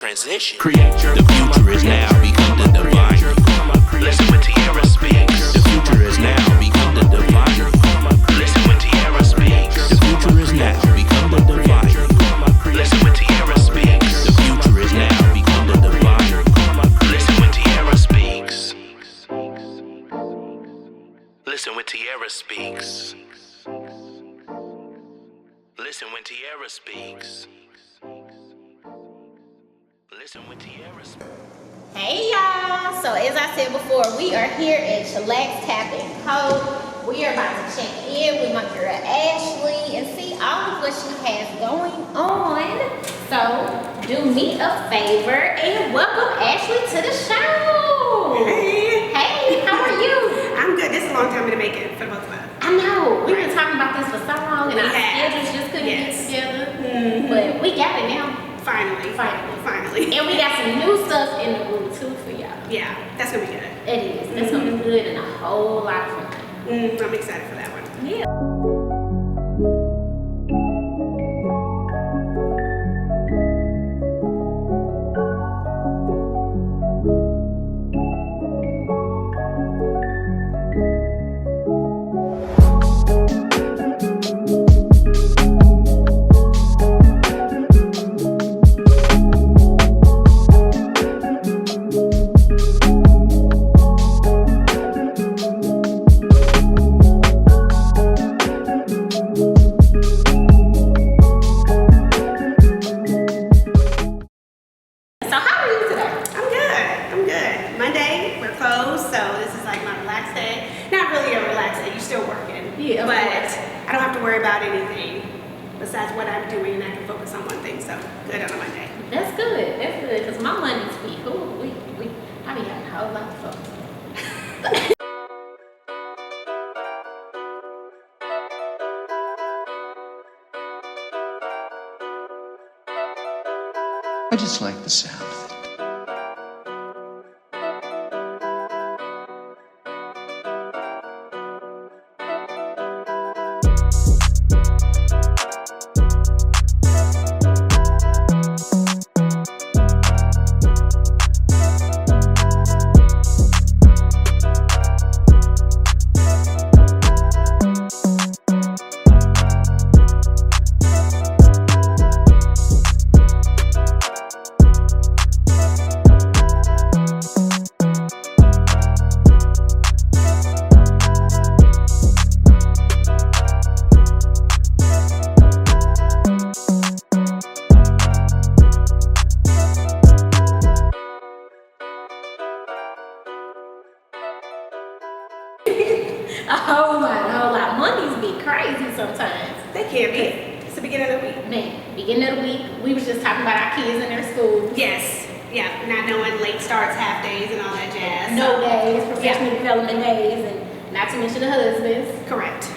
Transition. The future is now become the divine. Listen when Tierra speaks. The future is now become the divine. Listen when Tierra speaks. The future is now become the divine. Listen when Tierra speaks. The future is now become the divine. Listen when Tierra speaks. Listen when Tierra speaks. Listen when Tierra speaks. Listen with Tierra. Hey y'all, so as I said before, we are here at Chillax Tap and Co. We are about to check in with my girl Ashley and see all of what she has going on. So do me a favor and welcome Ashley to the show. Hey, how are you? I'm good. This is a long time to make it for both of us. I know, we've been talking about this for so long and our schedules just couldn't get together. But we got it now. Finally. And we got some new stuff in the group too for y'all. Yeah, that's gonna be good. It is. That's gonna be good and a whole lot of fun. I'm excited for that one. Yeah. I just like the sound of it. A whole lot. Mondays be crazy sometimes. They can be. It's the beginning of the week. Man, beginning of the week, we was just talking about our kids and their school. Yes. Yeah, not knowing late starts, half days, and all that jazz. No days, professional development days, and not to mention the husbands. Correct.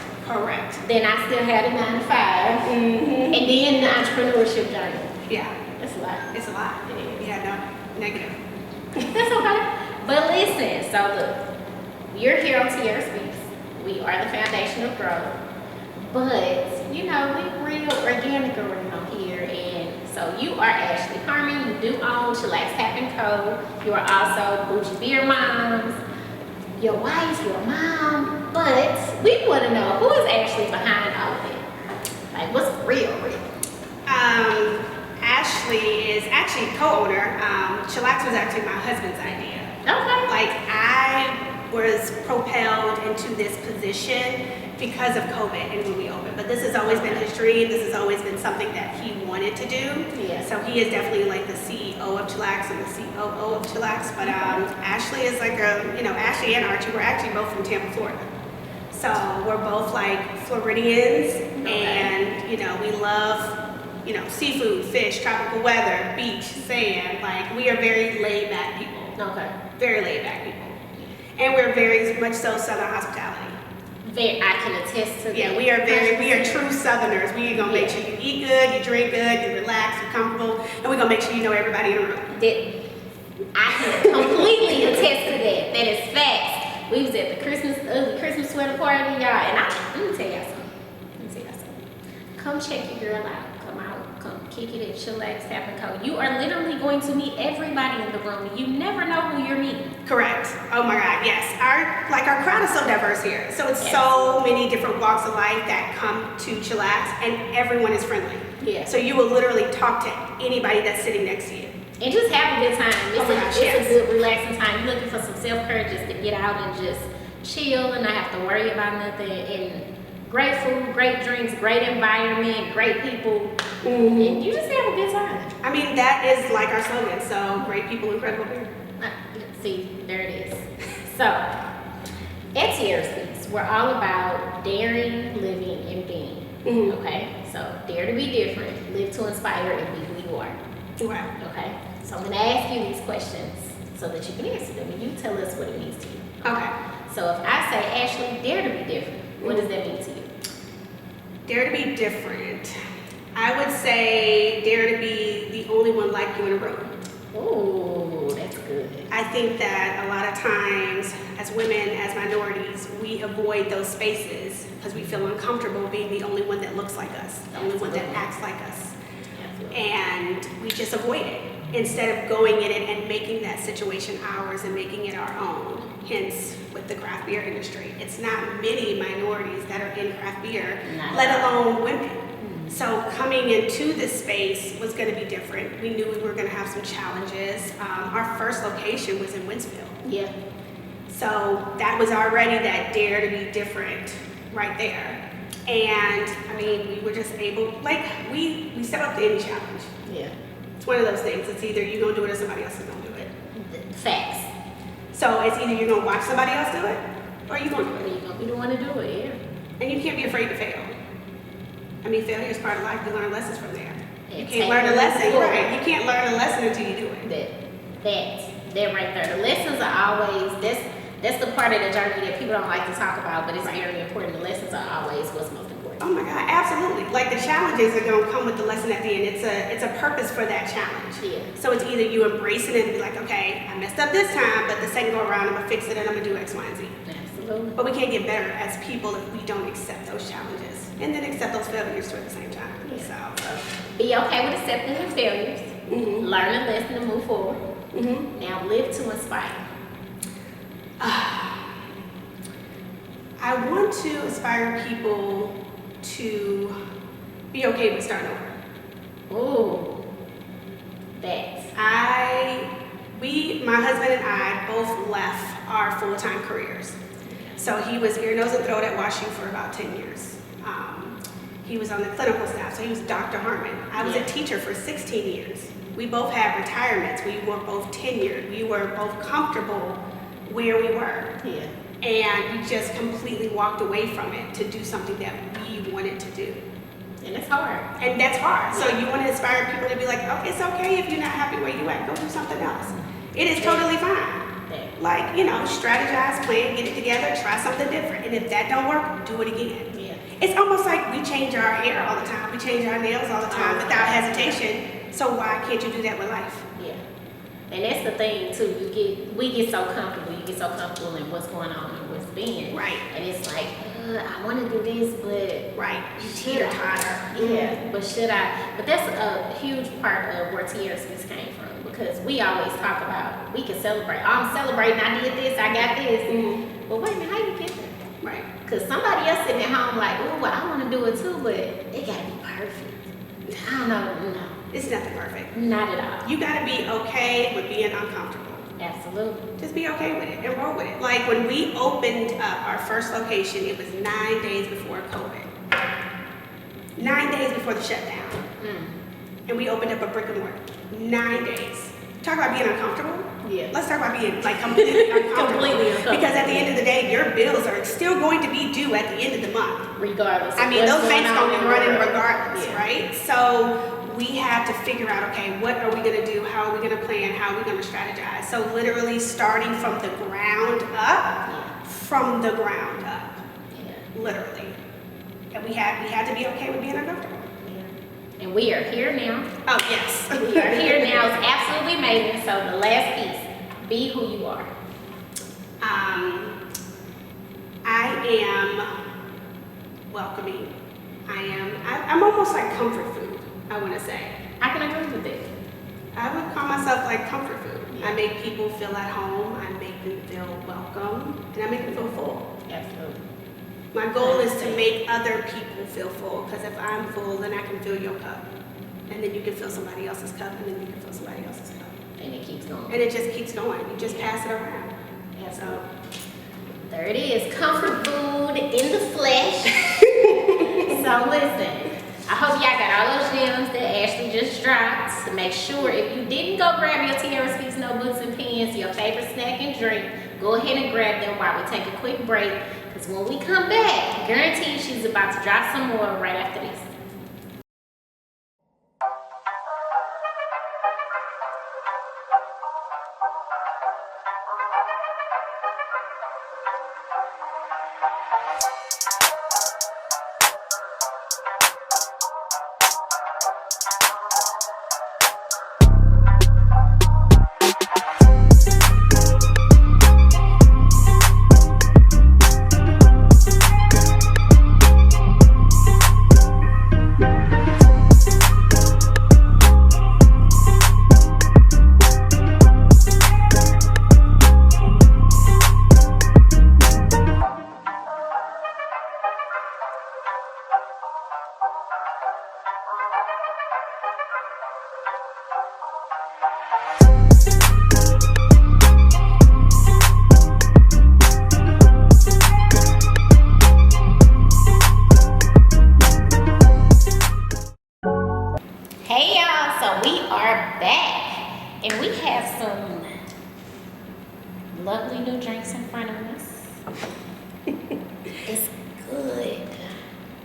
Then I still had a 9 to 5. And then the entrepreneurship journey. Yeah. It's a lot. It's a lot. It is. Yeah, no, negative. That's okay. But listen, so look, you're here on Tierra Speaks. We are the foundation of growth. But, you know, we real organic around here. And so you are Ashley Harmon. You do own Chillax Tap and Co. You are also Bougie Beer Moms. Your wife, your mom. But we want to know, who is actually behind all of it? Like, what's real? Ashley is actually co-owner. Chillax was actually my husband's idea. Okay. Like, I was propelled into this position because of COVID and when we opened. But this has always been his dream. This has always been something that he wanted to do. Yeah. So he is definitely like the CEO of Chillax and the COO of Chillax. But Ashley is like Ashley and Archie, we're actually both from Tampa, Florida. So we're both like Floridians, and we love seafood, fish, tropical weather, beach, sand. Like, we are very laid back people. Okay. Very laid back people. And we're very much so Southern hospitality. I can attest to that. Yeah, we are true Southerners. We gonna make sure you eat good, you drink good, you relax, you're comfortable, and we're gonna make sure you know everybody in the room. I can completely attest to that. That is facts. We was at the Christmas sweater party, y'all, and let me tell y'all something. Come check your girl out. Come kick it at Chillax, Tap and Co. You are literally going to meet everybody in the room. You never know who you're meeting. Correct. Oh my God, yes. Our crowd is so diverse here. So it's so many different walks of life that come to Chillax, and everyone is friendly. Yeah. So you will literally talk to anybody that's sitting next to you. And just have a good time. It's Yes. a good relaxing time. You're looking for some self-care just to get out and just chill and not have to worry about nothing. And great food, great drinks, great environment, great people. And you just have a good time. I mean, that is like our slogan. So great people, incredible beer. See, there it is. So, at Tierra Speaks, we're all about daring, living, and being. Okay? So, dare to be different, live to inspire, and be who you are. Right. Okay? So, I'm going to ask you these questions so that you can answer them, and you tell us what it means to you. Okay. So, if I say, Ashley, dare to be different, what does that mean to you? Dare to be different. I would say dare to be the only one like you in a room. Ooh, that's good. I think that a lot of times as women, as minorities, we avoid those spaces because we feel uncomfortable being the only one that looks like us, the only one that acts like us. Absolutely. And we just avoid it instead of going in it and making that situation ours and making it our own. Hence, with the craft beer industry, it's not many minorities that are in craft beer, let alone women. So coming into this space was going to be different. We knew we were going to have some challenges. Our first location was in Winsfield. Yeah. So that was already that dare to be different right there. And I mean, we were just able, like, we step up to any challenge. Yeah. It's one of those things. It's either you're going to do it or somebody else is going to do it. Facts. So it's either you're going to watch somebody else do it or you're going to do it. You're going to be the one to do it, yeah. And you can't be afraid to fail. I mean, failure is part of life. You learn lessons from there. You And can't take learn a it lesson, forward. right? You can't learn a lesson until you do it. That right there. The lessons are always, that's the part of the journey that people don't like to talk about, but it's very important. The lessons are always what's most important. Oh my God, absolutely. Like the challenges are gonna come with the lesson at the end. It's a purpose for that challenge. Yeah. So it's either you embrace it and be like, okay, I messed up this time, but the second go around I'm gonna fix it and I'm gonna do X, Y, and Z. Absolutely. But we can't get better as people if we don't accept those challenges and then accept those failures too at the same time. Yeah. So be okay with accepting your failures. Learn a lesson to move forward. Now live to inspire. I want to inspire people to be okay with starting over. Ooh. That's. My husband and I both left our full-time careers. So he was ear, nose, and throat at WashU for about 10 years. He was on the clinical staff, so he was Dr. Harmon. I was a teacher for 16 years. We both had retirements. We were both tenured. We were both comfortable where we were. Yeah. And we just completely walked away from it to do something that we wanted to do. And it's hard. And that's hard. So you want to inspire people to be like, oh, it's okay if you're not happy where you at. Go do something else. It is totally fine. Like, strategize, plan, get it together, try something different. And if that don't work, do it again. Yeah. It's almost like we change our hair all the time. We change our nails all the time without hesitation. So why can't you do that with life? Yeah. And that's the thing too. We get so comfortable. You get so comfortable in what's going on and what's being. Right. And it's like, I want to do this, but Right. You teeter-totter. Yeah. But should I? But that's a huge part of where Tierra Speaks came from, because we always talk about, we can celebrate. Oh, I'm celebrating. I did this. I got this. But wait a minute, how you get there? Right. Because somebody else sitting at home like, oh, I want to do it too, but it got to be perfect. I don't know. No. It's nothing perfect. Not at all. You gotta be okay with being uncomfortable. Absolutely. Just be okay with it and roll with it. Like when we opened up our first location, it was 9 days before COVID. 9 days before the shutdown. And we opened up a brick and mortar. 9 days. Talk about being uncomfortable. Yeah. Let's talk about being like completely uncomfortable. Completely uncomfortable. Because at the end of the day, your bills are still going to be due at the end of the month. Regardless. I mean, those banks gonna be running regardless. regardless, right? So we have to figure out, okay, what are we gonna do? How are we gonna plan? How are we gonna strategize? So literally starting from the ground up, from the ground up, literally. And we had to be okay with being uncomfortable. And we are here now. Oh, yes. We are here now. It's absolutely amazing. So the last piece, be who you are. I am welcoming. I'm almost like comfort food, I want to say. I can agree with it. I would call myself like comfort food. I make people feel at home, I make them feel welcome, and I make them feel full. Absolutely. My goal is to make other people feel full, because if I'm full, then I can fill your cup. And then you can fill somebody else's cup, and then you can fill somebody else's cup. And it keeps going. And it just keeps going. You just pass it around. So there it is, comfort food in the flesh. So listen, I hope y'all got all those gems that Ashley just dropped. To make sure if you didn't go grab your Tierra Speaks notebooks and pens, your favorite snack and drink, go ahead and grab them while we take a quick break. Because when we come back, guaranteed she's about to drop some more right after this. Hey y'all, so we are back and we have some lovely new drinks in front of us. It's good.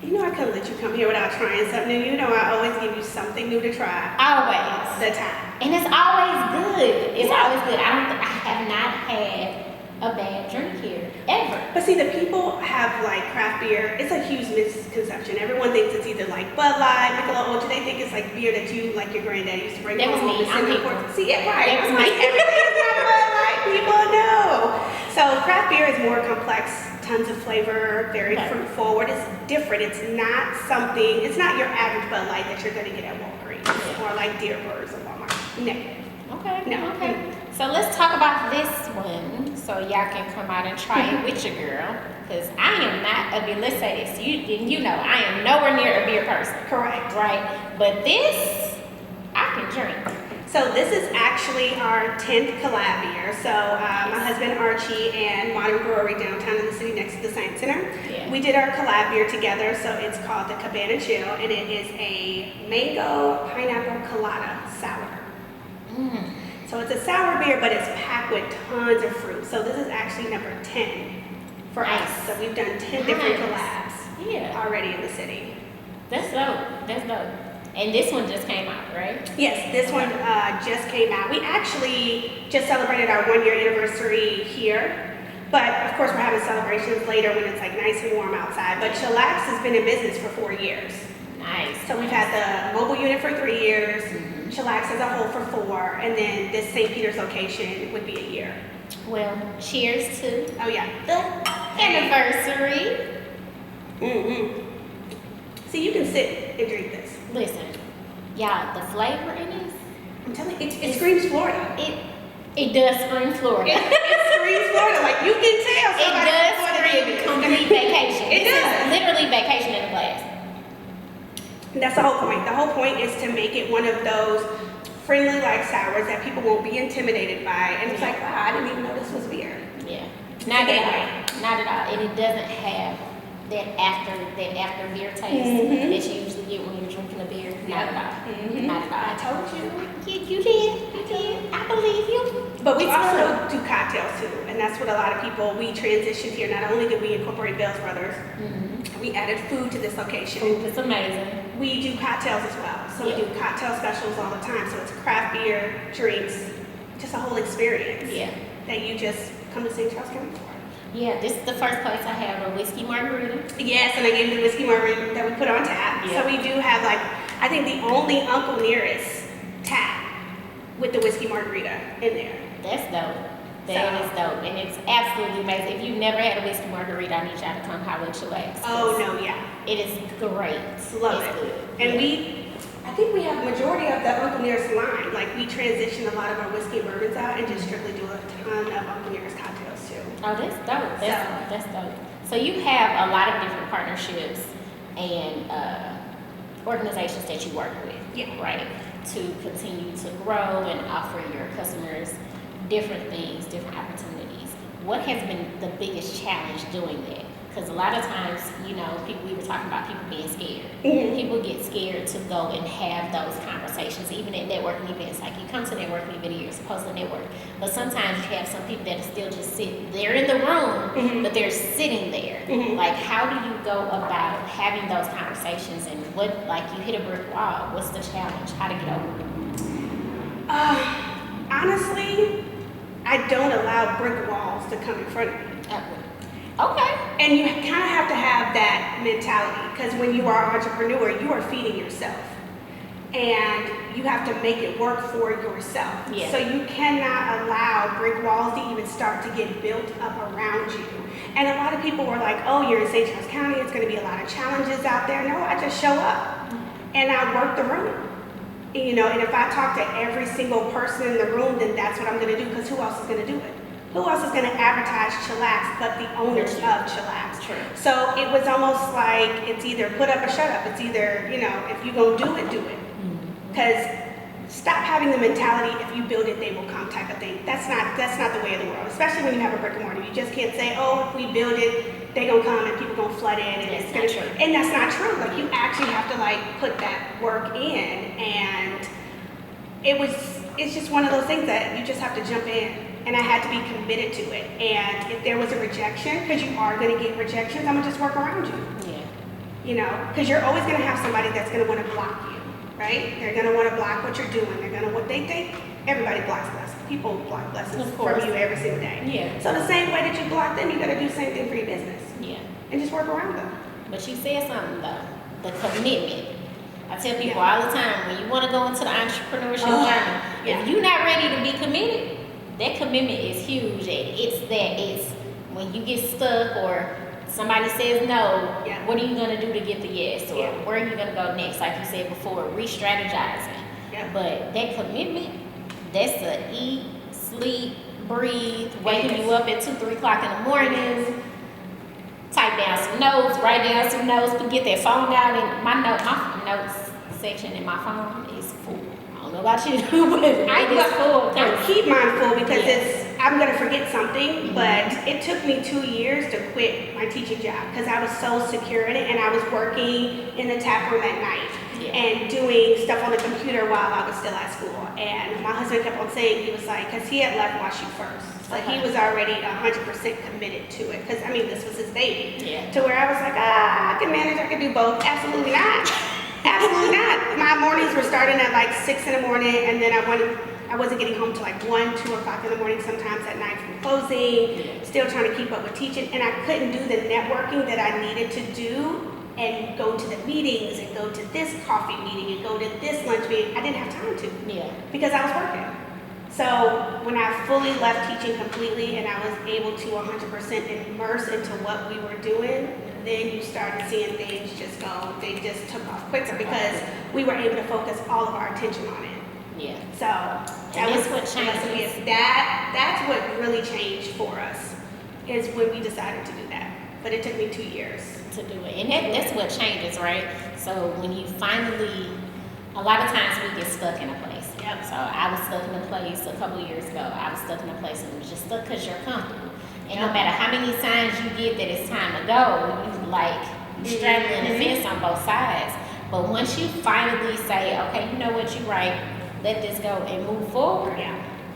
You know I couldn't let you come here without trying something new. You know I always give you something new to try. Always. The time. And it's always good. It's always good. I have not had a bad drink here, ever. But see, the people have like craft beer. It's a huge misconception. Everyone thinks it's either like Bud Light, Michelob Ultra. They think it's like beer that you, like your granddad used to bring That was home. me. I'm people. See it right. That was I'm like, me. everything is not Bud Light. People know. So craft beer is more complex. Tons of flavor, very fruit forward. It's different. It's not something. It's not your average Bud Light that you're gonna get at Walgreens or like Deer Birds or Walmart. Negative. Okay. No. Okay. So let's talk about this one, so y'all can come out and try it with your girl. Cause I am not a beer. Let's say this. You know I am nowhere near a beer person. Correct. Right. But this I can drink. So this is actually our 10th collab beer. So my husband Archie and Modern Brewery downtown in the city next to the Science Center. Yeah. We did our collab beer together. So it's called the Cabana Chill, and it is a mango pineapple colada sour. Mm. So it's a sour beer, but it's packed with tons of fruit. So this is actually number 10 for us. So we've done 10 different collabs already in the city. That's dope. That's dope. And this one just came out, right? Yes, this one just came out. We actually just celebrated our 1-year anniversary here. But of course we're having celebrations later when it's like nice and warm outside. But Chillax has been in business for 4 years. Nice. So we've had the mobile unit for 3 years, Chillax as a whole for 4, and then this St. Peter's location would be a year. Well, cheers to Oh yeah. the anniversary. See, you can sit and drink this. Listen, y'all, the flavor in this, I'm telling you, it screams Florida. it does scream Florida. It screams Florida. Like you can tell It somebody does from Florida scream did it. complete vacation. It This does. is literally vacation in a glass. That's the whole point. The whole point is to make it one of those friendly like sours that people won't be intimidated by. And it's like, wow, I didn't even know this was beer. Yeah. Not at all. Not at all. And it doesn't have that after beer taste that you usually get when you're drinking a beer. Not at all. Not at all. I told you. You did. You did. I believe you. But we It's also do cocktails too. And that's what a lot of people, we transitioned here. Not only did we incorporate Bell's Brothers, we added food to this location. Food is amazing. We do cocktails as well. So we do cocktail specials all the time. So it's craft beer, drinks, just a whole experience. Yeah. That you just come to St. Charles County for. Yeah, this is the first place I have a whiskey margarita. Yes, and I gave you the whiskey margarita that we put on tap. Yeah. So we do have like, I think the only Uncle Nearest tap with the whiskey margarita in there. That's dope. That is dope. And it's absolutely amazing. If you've never had a whiskey margarita, I need y'all to come holler at Chillax. Oh no, yeah. It is great. Love it's it. good. And Yeah. we I think we have majority of the Uncle Nearest line. Like we transition a lot of our whiskey and bourbons out and just strictly do a ton of Uncle Nearest cocktails too. Oh, that's dope. That's dope. So you have a lot of different partnerships and organizations that you work with, right? To continue to grow and offer your customers different things, different opportunities. What has been the biggest challenge doing that? Because a lot of times, you know, we were talking about people being scared. Mm-hmm. People get scared to go and have those conversations, even at networking events. Like you come to networking event, you're supposed to network. But sometimes you have some people that still just sit, they're in the room, but they're sitting there. Like how do you go about having those conversations and what, like you hit a brick wall, what's the challenge? How to get over it? Honestly, I don't allow brick walls to come in front of me. Okay. And you kind of have to have that mentality because when you are an entrepreneur, you are feeding yourself. And you have to make it work for yourself. Yeah. So you cannot allow brick walls to even start to get built up around you. And a lot of people were like, oh, you're in St. Charles County, it's going to be a lot of challenges out there. No, I just show up and I work the room. You know, and if I talk to every single person in the room, then that's what I'm going to do because who else is going to do it? Who else is going to advertise Chillax but the owners of Chillax? True. So it was almost like it's either put up or shut up. It's either, you know, if you're going to do it, do it. Because stop having the mentality, if you build it, they will come type of thing. That's not the way of the world, especially when you have a brick and mortar. You just can't say, oh, if we build it, they're going to come and people going to flood in. And it's going to, and that's not true. Like you actually have to like put that work in. And it's just one of those things that you just have to jump in. And I had to be committed to it. And if there was a rejection, because you are going to get rejections, I'm going to just work around you. Yeah. You know, because you're always going to have somebody that's going to want to block you, right? They're going to want to block what you're doing. They're going to what they think. Everybody blocks blessings. People block blessings from you every single day. Yeah. So the same way that you block them, you got to do the same thing for your business. Yeah. And just work around them. But you said something though, the commitment. I tell people all the time, when you want to go into the entrepreneurship journey, if you're not ready to be committed, that commitment is huge. It's when you get stuck or somebody says no, what are you going to do to get the yes? Or where are you going to go next? Like you said before, re-strategizing. But that commitment, that's the eat, sleep, breathe, waking you up at 2, 3 o'clock in the morning, type down some notes, write down some notes, get that phone out. And my notes section in my phone is full. I don't know about you, but I keep mine full because I'm going to forget something, but it took me 2 years to quit my teaching job because I was so secure in it and I was working in the tap room at night and doing stuff on the computer while I was still at school. And my husband kept on saying, he was like, because he had left Wash U first. So he was already 100% committed to it because, I mean, this was his baby. To where I was like, I can manage, I can do both. Absolutely not. Absolutely not. My mornings were starting at like 6 in the morning, and then I wasn't getting home till like 1, 2 o'clock in the morning, sometimes at night from closing, still trying to keep up with teaching, and I couldn't do the networking that I needed to do and go to the meetings and go to this coffee meeting and go to this lunch meeting. I didn't have time to because I was working. So when I fully left teaching completely and I was able to 100% immerse into what we were doing, then you started seeing things just go, they just took off quicker because we were able to focus all of our attention on it. Yeah. So that was what changed. That's what really changed for us is when we decided to do that. But it took me 2 years to do it. And that's what changes, right? So when you finally, a lot of times we get stuck in a place. So I was stuck in a place a couple of years ago. I was stuck in a place and it was just stuck because you're comfortable. And no matter how many signs you get that it's time to go, you straddling the fence on both sides. But once you finally say, okay, you know what, you're right, let this go and move forward,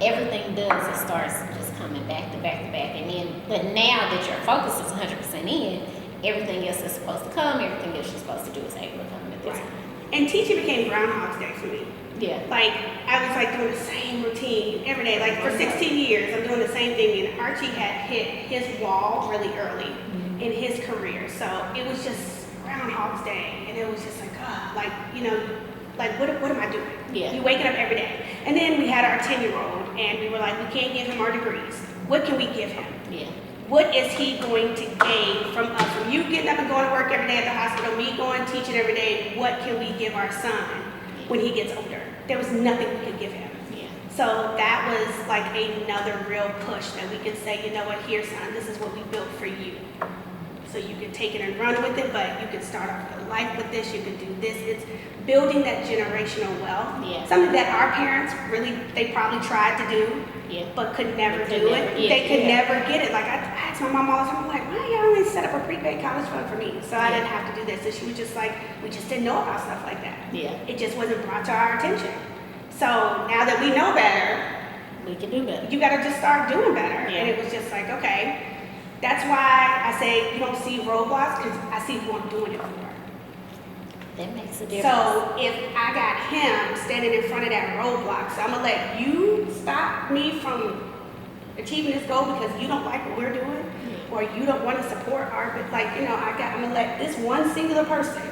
everything does, it starts just coming back to back to back. And then, but now that your focus is 100% in, everything else is supposed to come, everything else you're supposed to do is able to come at this time. And teaching became Groundhog's Day for me. Like, I was like doing the same routine every day. Like, for 16 years, I'm doing the same thing. And Archie had hit his wall really early in his career. So it was just Groundhog's Day. And it was just like, like, you know, like, what am I doing? You're waking up every day. And then we had our 10-year-old, and we were like, we can't give him our degrees. What can we give him? What is he going to gain from us? From you getting up and going to work every day at the hospital, me going teaching every day, what can we give our son? when he gets older. There was nothing we could give him. Yeah. So that was like another real push that we could say, you know what, here, son, this is what we built for you. So you could take it and run with it, but you could start off your life with this, you could do this. It's building that generational wealth. Yeah. Something that our parents really, they probably tried to do, Yeah. but could never Could do never it. get They it, could yeah. never get it. Like I asked my mom all the time, I'm like, why y'all only set up a prepaid college fund for me? So I didn't have to do this. And she was just like, we just didn't know about stuff like that. Yeah. It just wasn't brought to our attention. So now that we know better, We can do better. you gotta just start doing better. Yeah. And it was just like, okay. That's why I say you don't see roadblocks, because I see who I'm doing it for. That makes a difference. So if I got him standing in front of that roadblock, so I'm gonna let you stop me from achieving this goal because you don't like what we're doing, or you don't want to support our, like, you know, I'm gonna let this one singular person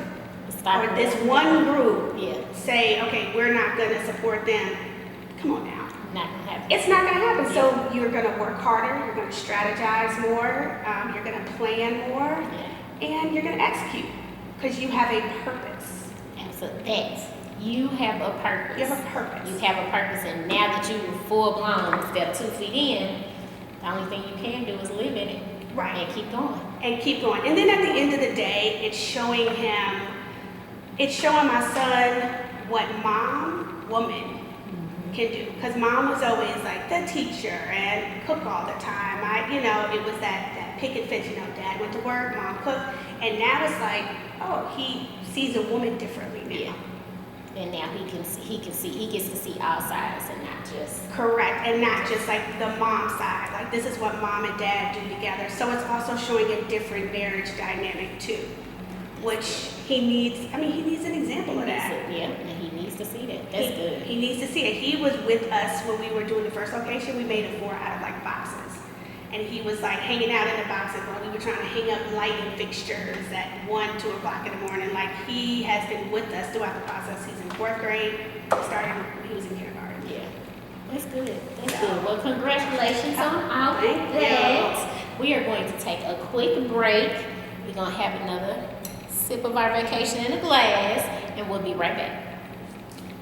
Stop or it. this one group Yeah. say, okay, we're not gonna support them. Come on now. Not gonna happen. It's not gonna happen. So you're gonna work harder, you're gonna strategize more, you're gonna plan more, Yeah. and you're gonna execute because you have a purpose. Absolutely. You have a purpose. You have a purpose. You have a purpose, and now that you're full blown, step 2 feet in, the only thing you can do is live in it. Right. And keep going. And keep going. And then at the end of the day, it's showing my son what mom, woman, can do. Because mom was always like the teacher and cook all the time. It was that pick and fix, dad went to work, mom cooked. And now it's like, oh, he sees a woman differently now. Yeah. And now he gets to see all sides and not just. Correct, and not just like the mom side. Like this is what mom and dad do together. So it's also showing a different marriage dynamic too, which he needs. He needs an example of that. Yeah, and he needs to see that. That's good. He needs to see it. He was with us when we were doing the first location. We made a 4 out of like boxes. And he was like hanging out in the boxes while we were trying to hang up lighting fixtures at 1, 2 o'clock in the morning. Like he has been with us throughout the process. He's in 4th grade. Started when he was in kindergarten. Yeah. That's good. That's good. Well, congratulations on all of Thank that. We are going to take a quick break. We're going to have another sip of our vacation in a glass, and we'll be right back.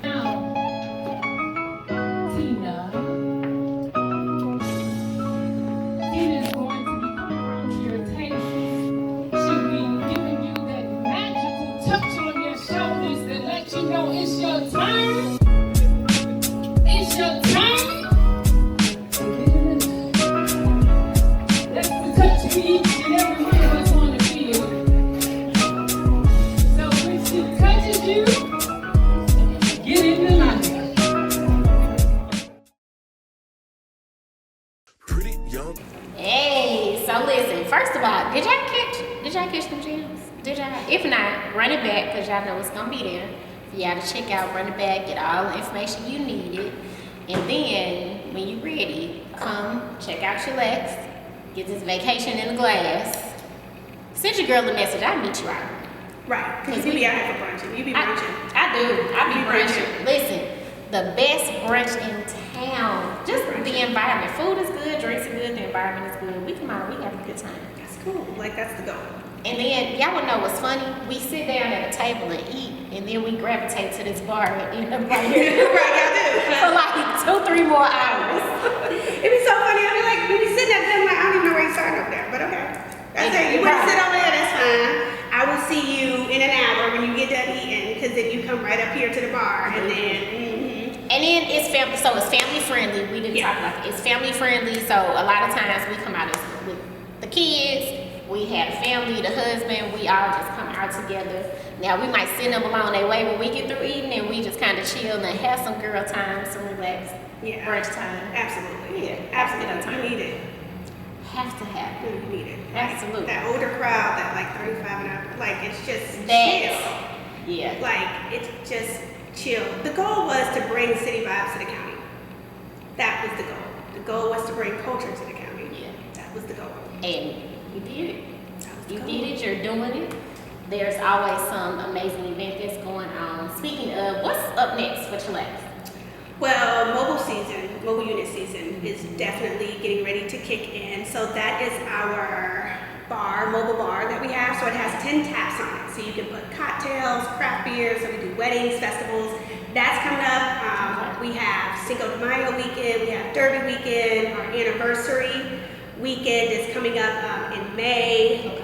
Tina, it is going to be coming from your table. She'll be giving you that magical touch on your shoulders that let you know it's your turn. It's your turn. That's the touch each and every one of us want to feel. So when she touches you, get in the line. Pretty young. Hey, so listen, first of all, did y'all catch them gems? Did y'all? If not, run it back, because y'all know it's gonna be there. For y'all to check out, run it back, get all the information you needed. And then, when you're ready, come check out your legs, get this vacation in a glass. Send your girl a message, I'll meet you out. Right, because you be out here for brunching. You be brunching. I do. I be You brunching. Listen, the best brunch in town. Just the environment. Food is good, drinks are good, the environment is good. We come out, we have a good time. That's cool. Like that's the goal. And then y'all wanna know what's funny? We sit down at a table and eat, and then we gravitate to this bar and end up right here Right, y'all do. for like 2-3 more hours. It'd be so funny. I'd be like, we be sitting at them like, I don't even know where you started over there, but okay. That's it. You want to sit over there? That's fine. I will see you in an hour when you get done eating, because then you come right up here to the bar, and then. And then it's family, so it's family friendly. We didn't talk about it. It's family friendly, so a lot of times we come out with the kids. We have family, the husband, we all just come out together. Now we might send them along their way when we get through eating, and we just kind of chill and have some girl time, some relaxed brunch time. Absolutely. Yeah, Absolutely. You need it. Have to have it. You need it. Absolutely. That older crowd, that like 35 and up, like it's just chill. Yeah. Like it's just chill. The goal was to bring city vibes to the county. That was the goal. The goal was to bring culture to the county. Yeah. That was the goal. And you did it. That was the You goal. did it, you're doing it. There's always some amazing event that's going on. Speaking of, what's up next for Chillax? Well, mobile unit season is definitely getting ready to kick in. So that is our mobile bar that we have. So it has 10 taps on it. So you can put cocktails, craft beers, so we do weddings, festivals. that's coming up. We have Cinco de Mayo weekend, we have Derby weekend, our anniversary weekend is coming up in May.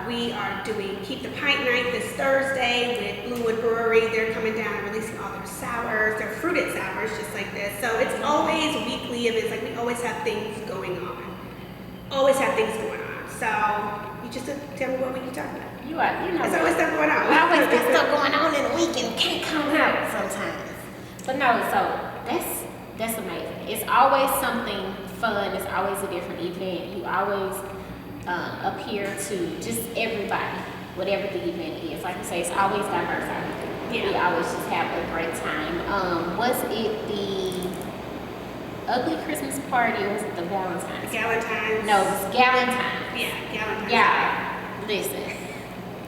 We are doing Keep the Pint Night this Thursday with Bluewood Brewery. They're coming down and releasing all their sours, their fruited sours, just like this. So it's always weekly events. Like we always have things going on. Always have things going on. So you just tell me what we can talk about. You know. There's always stuff going on. Always got stuff going on in the weekend. Can't come out sometimes. But no, so that's amazing. It's always something fun. It's always a different event. You always appear to just everybody, whatever the event is. Like you say, it's always diverse out there. Yeah. We always just have a great time. Was it the ugly Christmas party or was it the Valentine's? Galentine's. No, it was Galentine's. Yeah, Galentine's. Yeah, listen.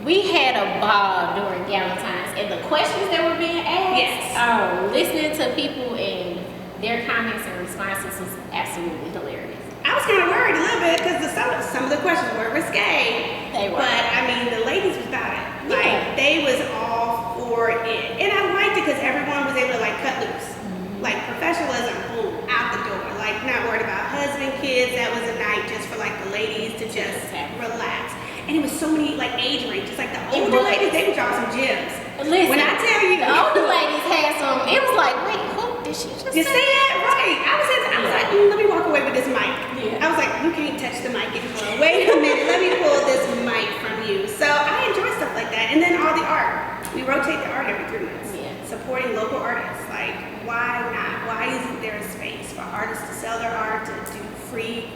We had a ball during Galentine's, and the questions that were being asked. Yes. Oh, listening to people and their comments and responses was absolutely hilarious. I was kind of worried a little bit because some of the questions were risque. They were. But I mean, the ladies was about it. Yeah. Like they was all for it, and I liked it because everyone was able to like cut loose. Like professionalism, boom, out the door. Like not worried about husband, kids. That was a night just for like the ladies to just relax. And it was so many like age ranges. Like the older ladies, they would drop some gems. Listen, when I tell you, the older ladies had some. It was like, wait, who did she just you say? see that? Right. I was like, let me walk away with this mic. Yeah. I was like, you can't touch the mic anymore. Wait a minute, let me pull this mic from you. So I enjoy stuff like that. And then all the art. We rotate the art every 3 months. Yeah. Supporting local artists. Like, why not? Why isn't there a space for artists to sell their art, to do free,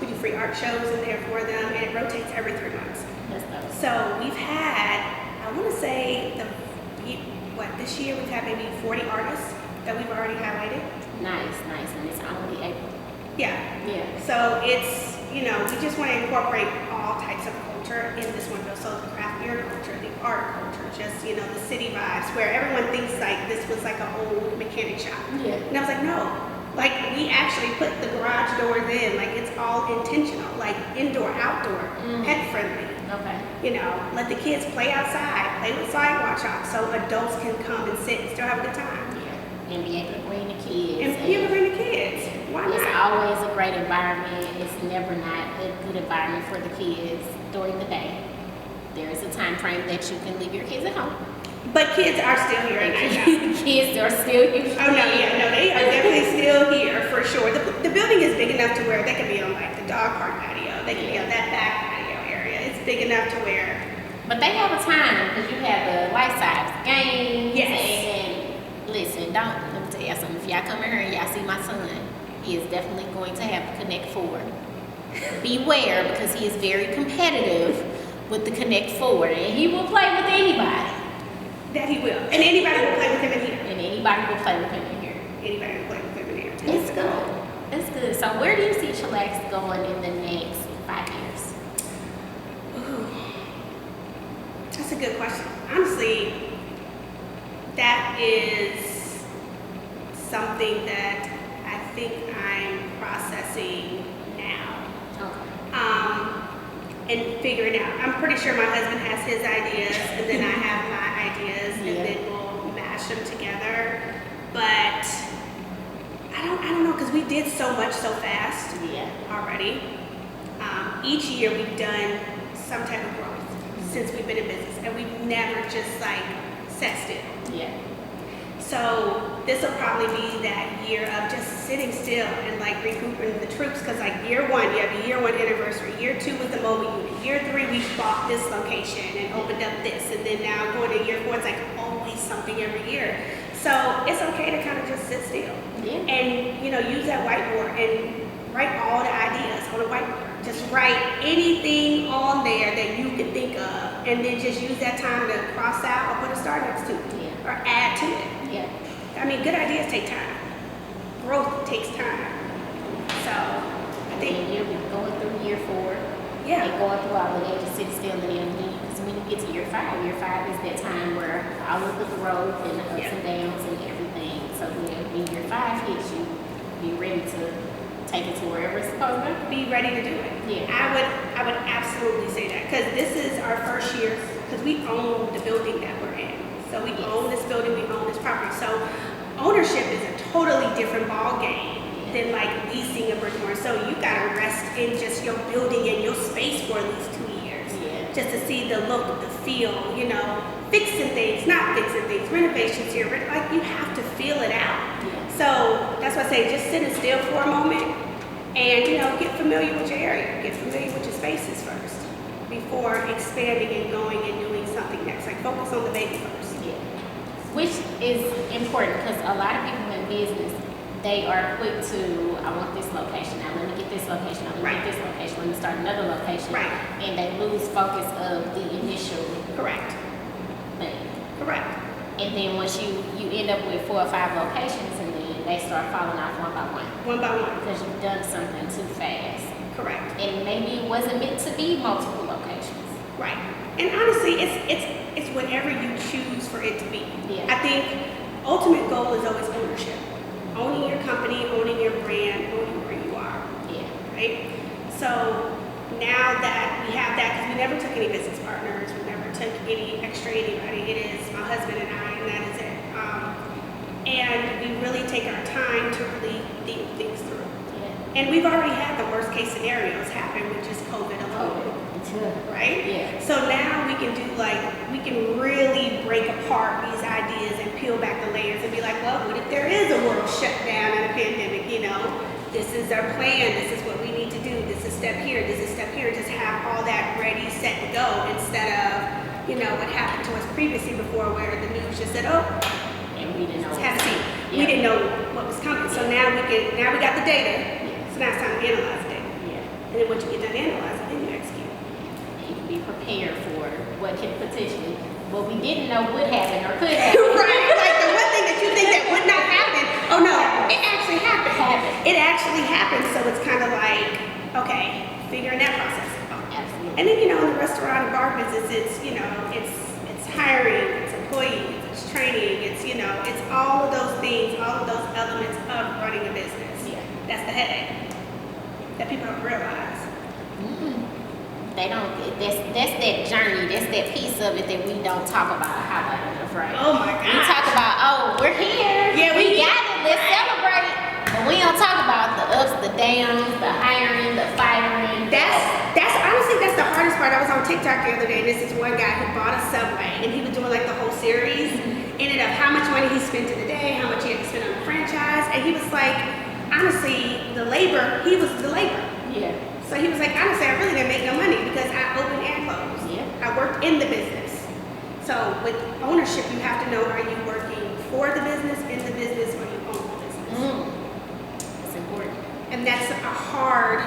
we do free art shows in there for them, and it rotates every 3 months. That's dope. So we've had, I want to say, this year we've had maybe 40 artists that we've already highlighted. Nice, and it's only April. Yeah. Yeah. So it's, we just want to incorporate all types of culture in this one. So the craft beer culture, the art culture, just, the city vibes, where everyone thinks like this was like an old mechanic shop. Yeah. And I was like, no. Like we actually put the garage doors in, like it's all intentional, like indoor, outdoor, pet friendly. Okay. Let the kids play outside, play with sidewalk chalk, so adults can come and sit and still have a good time. Yeah. And be able to bring the kids. And be able to bring the kids. Why not? It's always a great environment. It's never not a good environment for the kids during the day. There is a time frame that you can leave your kids at home. But kids are still here at night time. Kids are still here. Oh no, yeah, no, they are definitely still here for sure. The building is big enough to where they can be on like the dog park patio. They can be on that back patio area. It's big enough to where. But they have a time because you have the life-size games. Yes. And listen, let me tell y'all something. If y'all come in here and y'all see my son, he is definitely going to have the Connect 4. Beware because he is very competitive with the Connect 4 and he will play with anybody. That he will. And anybody will play with him in here. And anybody will play with him in here. Anybody will play with him in here. It's good. It's good. So where do you see Chillax going in the next 5 years? Ooh. That's a good question. Honestly, that is something that I think I'm processing now. Okay. And figuring out. I'm pretty sure my husband has his ideas, and then I have my ideas, and Yeah. then we'll mash them together. But I don't know, because we did so much so fast Yeah. already. Each year we've done some type of growth since we've been in business, and we've never just like sat still. Yeah. So this will probably be that year of just sitting still and like regrouping the troops, because like year one, you have a year one anniversary. Year two was the mobile unit. Year three, we bought this location and opened up this, and then now going to year four, it's like always something every year. So it's okay to kind of just sit still and use that whiteboard and write all the ideas on a whiteboard. Just write anything on there that you can think of, and then just use that time to cross out or put a star next to it or add to it. Yeah. I mean, good ideas take time. Growth takes time. So I think, And you'll be going through year 4. yeah, And going through all of that, just sit still and then because when you get to year 5 is that time where all of the growth and the ups and downs and everything. So then when year 5 hits you, be ready to take it to wherever it's supposed to be ready to do it. Yeah. I would absolutely say that, because this is our first year, because we own the building that we're in So we own this building, we own this property. So ownership is a totally different ball game than like leasing a brick and mortar. So you gotta rest in just your building and your space for at least 2 years. Yeah. Just to see the look, the feel, you know, fixing things, not fixing things, renovations here, like you have to feel it out. Yeah. So that's why I say just sitting still for a moment and, you know, get familiar with your area, get familiar with your spaces first before expanding and going and doing something next. Like focus on the baby first. Yeah. Which is important because a lot of people in business, they are quick to, I want this location now, let me get this location, let me Right. get this location, let me start another location. Right. And they lose focus of the initial Correct. thing. Correct. And then once you end up with 4 or 5 locations and then they start falling off one by one One by one. because you've done something too fast. Correct. And maybe it wasn't meant to be multiple locations. Right. And honestly, it's whatever you choose for it to be. Yeah. I think ultimate goal is always ownership. Owning your company, owning your brand, owning where you are. Yeah. Right? So now that we have that, because we never took any business partners, we never took any extra anybody. It is my husband and I, and that is it. And we really take our time to really think things through. Yeah. And we've already had the worst case scenarios happen with just COVID alone. Right? Yeah. So now we can do we can really break apart these ideas and peel back the layers and be like, well, what if there is a world shutdown and a pandemic, you know? This is our plan, this is what we need to do, this is step here, this is step here. Just have all that ready, set to go instead of, you know, what happened to us previously before where the news just said, oh, And we didn't know. let's have a seat. Yeah. We didn't know what was coming. So now we got the data. So now it's time to analyze the data. Yeah. And then once you get done analyzing, then you execute. You can be prepared for what can potentially, what we didn't know would happen or could happen. Right, like the one thing that you think that would not happen, oh no, it actually happened. It actually happened, so it's kind of like, okay, figuring that process out. Absolutely. And then, you know, in the restaurant and bar business, it's, you know, it's hiring, it's employees, it's training, it's, you know, it's all of those things, all of those elements of running a business. Yeah. That's the headache that people don't realize. They don't, that's that journey, that's that piece of it that we don't talk about or highlight enough, right? Oh my We God. talk about, oh, we're here. Yeah, we we got it, let's celebrate. But we don't talk about the ups, the downs, the hiring, the firing. That's honestly, that's the hardest part. I was on TikTok the other day, and this is one guy who bought a Subway, and he was doing like the whole series. Ended up how much money he spent in a day, how much he had to spend on the franchise, and he was like, honestly, he was the labor. Yeah. So he was like, honestly, I really didn't make no money because I opened and closed. Yeah. I worked in the business. So with ownership, you have to know, are you working for the business, in the business, or you own the business? It's important. And that's a hard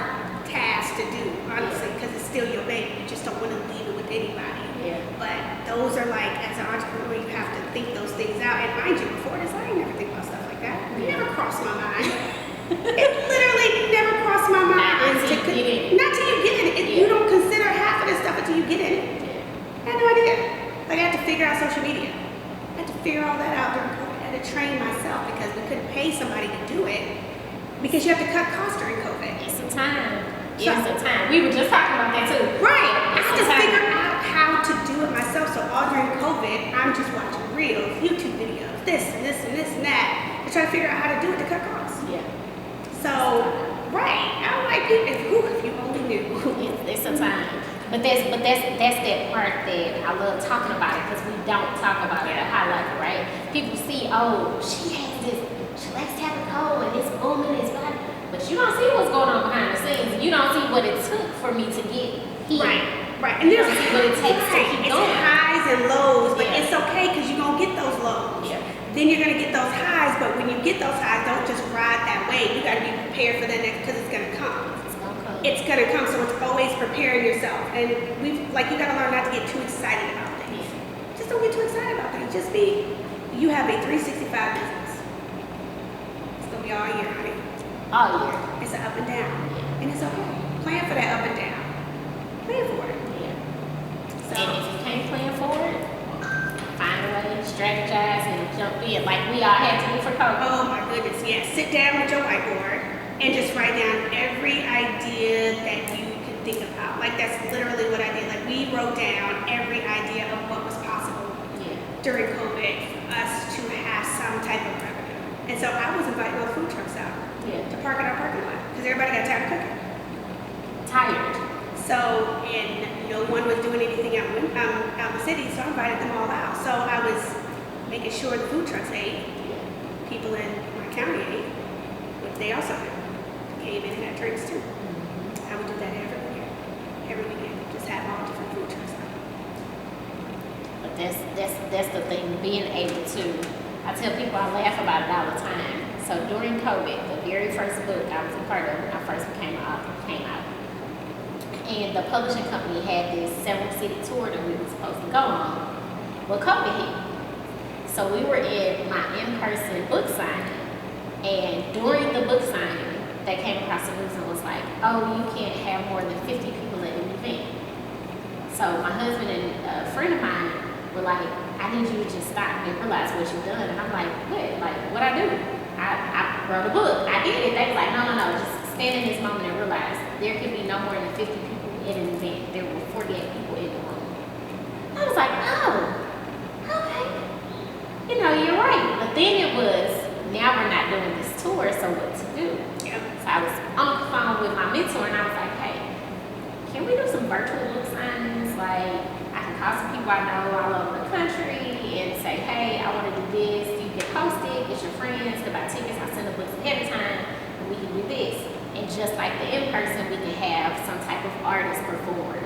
task to do, honestly, because it's still your baby. You just don't want to leave it with anybody. Yeah. But those are like, as an entrepreneur, you have to think those things out. And mind you, before this, I ain't never think about stuff like that. It never crossed my mind. It literally never crossed my mind. Not until you get in it. Not till you get in it. Yeah. You don't consider half of this stuff until you get in it. I had no idea. Like, I had to figure out social media. I had to figure all that out during COVID. I had to train myself because we couldn't pay somebody to do it because you have to cut costs during COVID. It's a time. It's a time. We were just talking about that too. Right. I It's had a to time. figure out how to do it myself. So all during COVID, I'm just watching reels, YouTube videos, this and this and this and that, to try to figure out how to do it to cut costs. Yeah. So, right. I'm like, if you only knew. It's a time. But that's that part that I love talking about it because we don't talk about it or highlight it, right? People see, oh, she has this, she likes to have a cold and it's booming, it's bad. But you don't see what's going on behind the scenes. You don't see what it took for me to get here. Right. And there's You don't see what it takes to keep it's going. highs and lows, but Yeah. it's okay because you're going to get those lows. Yeah. Then you're going to get those highs, but when you get those highs, don't just ride that wave. You got to be prepared for the next because it's going to come. It's gonna come. It's going to come, so it's always preparing yourself. And you got to learn not to get too excited about things. Just don't get too excited about things. Just you have a 365 business. It's going to be all year, honey. All year. It's an up and down. And it's okay. Plan for that up and down. Plan for it. Yeah. So, And if you can't plan for it, find a way, strategize, and jump in like we all had to do for COVID. oh my goodness, yes. Sit down with your whiteboard and just write down every idea that you can think about. Like that's literally what I did. Like we wrote down every idea of what was possible. Yeah. during COVID for us to have some type of revenue. And so I was inviting all the food trucks out to park in our parking lot because everybody got tired of cooking. Tired. So, and no one was doing anything out in the city, so I invited them all out. So I was making sure the food trucks ate, people in my county ate, which they also came in and had drinks too. I would do that every weekend, just have all different food trucks out. But that's the thing, being able to, I tell people I laugh about it all the time. So during COVID, the very first book I was a part of when I first came out. And the publishing company had this 7-city tour that we were supposed to go on. Well, COVID hit. So we were in my in-person book signing. And during the book signing, they came across the news and was like, oh, you can't have more than 50 people at an event. So my husband and a friend of mine were like, I need you to just stop and realize what you've done. And I'm like, what? Like, what I do? I wrote a book. I did it. They was like, no, just stand in this moment and realize there could be no more than 50 people in an event. There were 48 people in the room. I was like, oh, okay. You know, you're right. But then it was, now we're not doing this tour, so what to do? So I was on the phone with my mentor and I was like, hey, can we do some virtual book signings? Like, I can call some people I know all over the country and say, hey, I want to do this. You can post it, get your friends to buy tickets. I send the books ahead of time and we can do this. And just like the in-person, we can have some type of artist perform.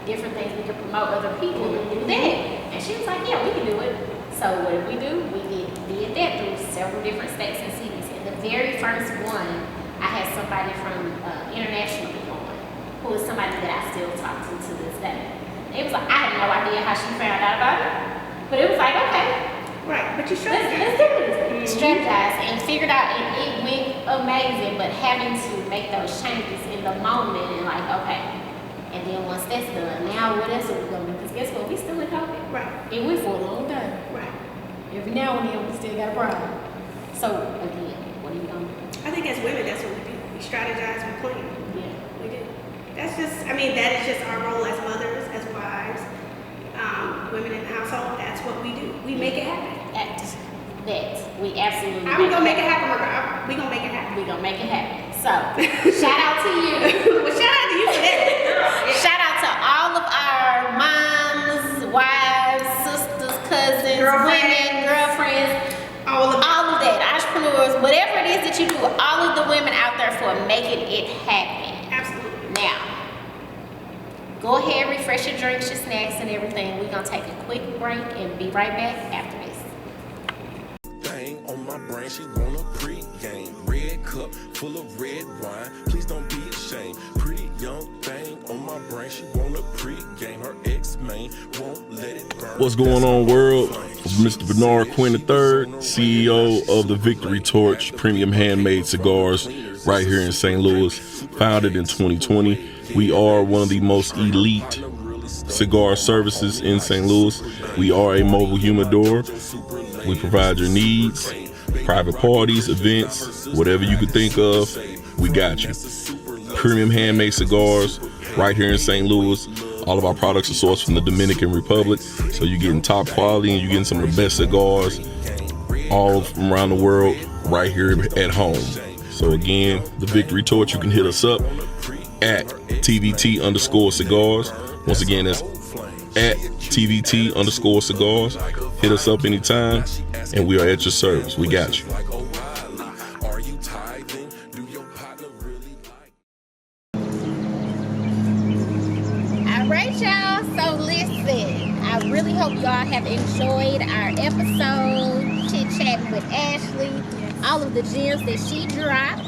Different things we can promote other people and do that. And she was like, yeah, we can do it. So what did we do? We did that through several different states and cities. And the very first one, I had somebody from internationally on, who is somebody that I still talk to this day. It was like, I had no idea how she found out about it. But it was like, okay. Right, but you should. Let's do this. Strategize and figured out, and it went amazing, but having to make those changes in the moment and like, okay. And then once that's done, now what else are we going to do? Because guess what? We still in COVID. Right. It went for a long time. Right. Every now and then we still got a problem. So again, what are you going to do? I think as women, that's what we do. We strategize, we plan. Yeah. We do. That is just our role as mothers, as wives, women in the household. That's what we do. We make it happen. We absolutely. I'm gonna make it happen. We gonna make it happen. We gonna make it happen. So, shout out to you. Well, shout out to you for that. Shout out to all of our moms, wives, sisters, cousins, women, girlfriends, all of that, entrepreneurs, whatever it is that you do, all of the women out there for making it happen. Absolutely. Now, go ahead, refresh your drinks, your snacks, and everything. We're gonna take a quick break and be right back after this. On my brain, she want a pre-game. Red cup full of red wine. Please don't be ashamed. Pretty young thing on my brain, she want a pre-game. Her ex-main won't let it burn. What's going on, world? Mr. Bernard Quinn III, CEO of the Victory Torch Premium Handmade Cigars right here in St. Louis. Founded in 2020. We are one of the most elite cigar services in St. Louis. We are a mobile humidor. We provide your needs, private parties, events, whatever you could think of, we got you. Premium handmade cigars right here in St. Louis. All of our products are sourced from the Dominican Republic, so you're getting top quality and you're getting some of the best cigars all from around the world right here at home. So again, the Victory Torch, you can hit us up at TVT_cigars. Once again, that's at TVT_cigars. Hit us up anytime, and we are at your service. We got you. All right, y'all. So listen, I really hope y'all have enjoyed our episode, chit-chatting with Ashley, all of the gems that she dropped.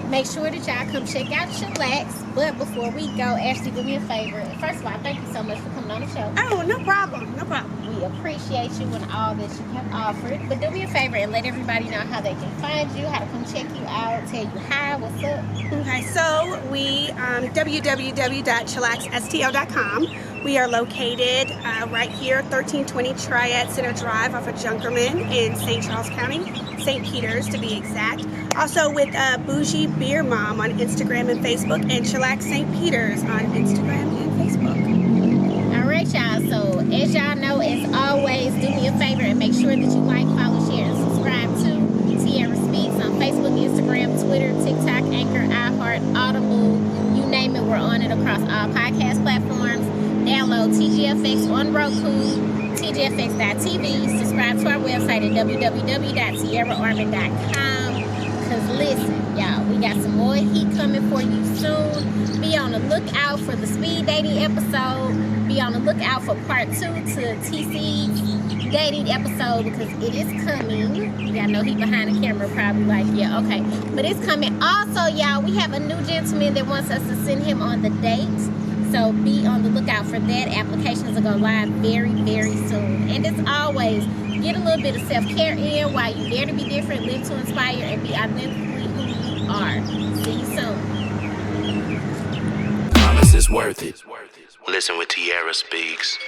Make sure that y'all come check out Chillax. But before we go, Ashley, do me a favor. First of all, thank you so much for coming on the show. Oh, no problem. No problem. We appreciate you and all that you have offered. But do me a favor and let everybody know how they can find you, how to come check you out, tell you hi, what's up. Okay, so we, www.chillaxstl.com. We are located right here, 1320 Triad Center Drive off of Junkerman in St. Charles County, St. Peters to be exact. Also with Bougie Beer Mom on Instagram and Facebook, and Chillax St. Peters on Instagram and Facebook. All right, y'all. So as y'all know, as always, do me a favor and make sure that you like, follow, share, and subscribe to Tierra Speaks on Facebook, Instagram, Twitter, TikTok, Anchor, iHeart, Audible, you name it, we're on it across all podcast platforms. Download TGFX on Roku, tgfx.tv, subscribe to our website at www.tierraarman.com. Because listen, y'all, we got some more heat coming for you soon. Be on the lookout for the speed dating episode. Be on the lookout for part 2 to Tseed's dating episode, because it is coming. Y'all know he behind the camera probably like, yeah, okay. But it's coming. Also, y'all, we have a new gentleman that wants us to send him on the date. So be on the lookout for that. Applications are going to live very, very soon. And as always, get a little bit of self-care in while you dare to be different, live to inspire, and be authentically who you are. See you soon. Promise is worth it. Listen when Tierra speaks.